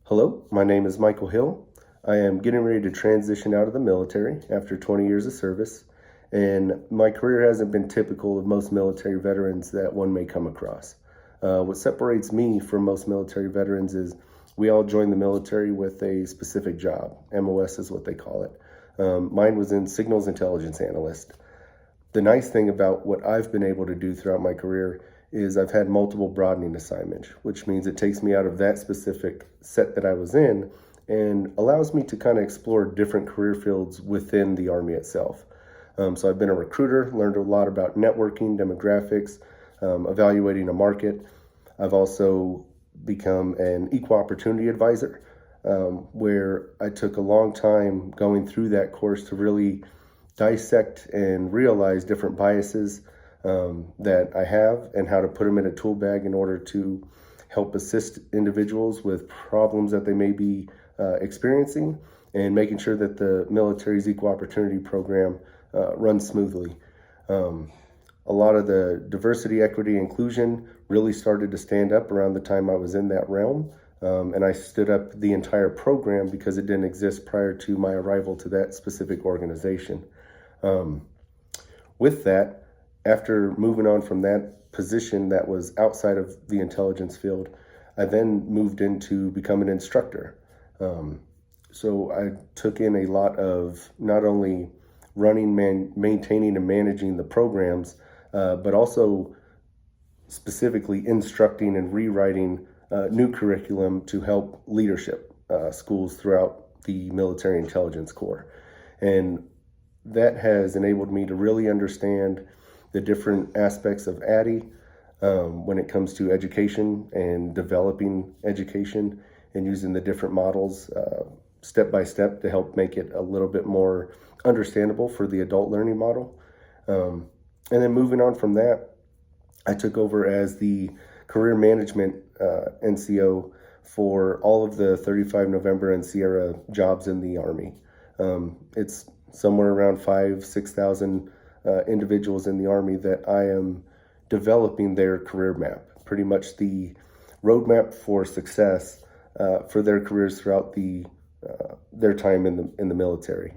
Hello, my name is Michael Hill. I am getting ready to transition out of the military after 20 years of service, and my career hasn't been typical of most military veterans that one may come across. What separates me from most military veterans is we all join the military with a specific job. MOS is what they call it. Mine was in signals intelligence analyst. The nice thing about what I've been able to do throughout my career is I've had multiple broadening assignments, which means it takes me out of that specific set that I was in and allows me to kind of explore different career fields within the Army itself. So I've been a recruiter, learned a lot about networking, demographics, evaluating a market. I've also become an equal opportunity advisor, where I took a long time going through that course to really dissect and realize different biases that I have and how to put them in a tool bag in order to help assist individuals with problems that they may be experiencing, and making sure that the military's equal opportunity program runs smoothly. A lot of the diversity, equity, inclusion really started to stand up around the time I was in that realm. And I stood up the entire program because it didn't exist prior to my arrival to that specific organization. With that, after moving on from that position that was outside of the intelligence field, I then moved into becoming an instructor. So I took in a lot of not only running, maintaining, and managing the programs, but also specifically instructing and rewriting new curriculum to help leadership schools throughout the military intelligence corps. And that has enabled me to really understand the different aspects of ADDIE when it comes to education and developing education, and using the different models step by step to help make it a little bit more understandable for the adult learning model. And then moving on from that, I took over as the career management NCO for all of the 35 November and Sierra jobs in the Army. It's somewhere around 6,000 individuals in the Army that I am developing their career map, pretty much the roadmap for success for their careers throughout their time in the military.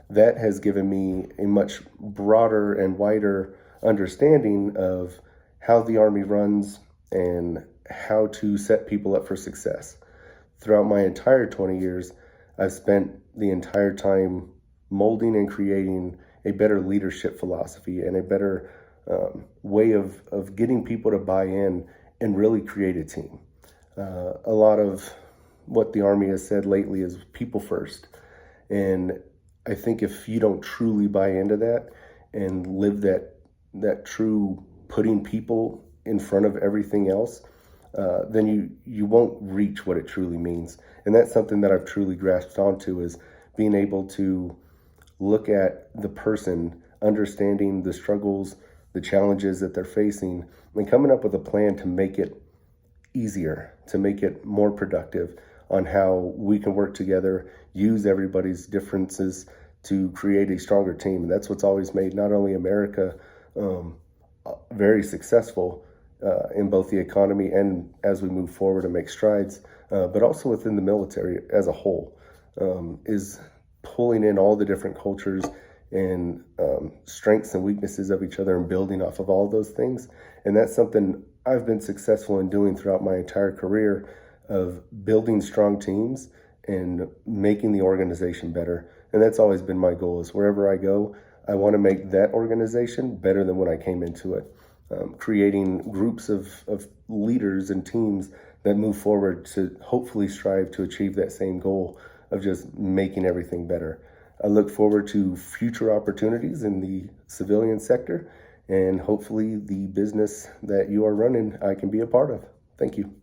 That has given me a much broader and wider understanding of how the Army runs and how to set people up for success. Throughout my entire 20 years, I've spent the entire time molding and creating a better leadership philosophy and a better way of getting people to buy in and really create a team. A lot of what the Army has said lately is people first. And I think if you don't truly buy into that and live that true putting people in front of everything else, then you won't reach what it truly means. And that's something that I've truly grasped onto, is being able to look at the person, understanding the struggles, the challenges that they're facing, and coming up with a plan to make it easier, to make it more productive, on how we can work together, use everybody's differences to create a stronger team. And that's what's always made not only America very successful in both the economy and as we move forward and make strides, but also within the military as a whole, is pulling in all the different cultures and strengths and weaknesses of each other and building off of all those things. And that's something I've been successful in doing throughout my entire career, of building strong teams and making the organization better. And that's always been my goal, is wherever I go, I want to make that organization better than when I came into it. Creating groups of leaders and teams that move forward to hopefully strive to achieve that same goal of just making everything better. I look forward to future opportunities in the civilian sector, and hopefully the business that you are running, I can be a part of. Thank you.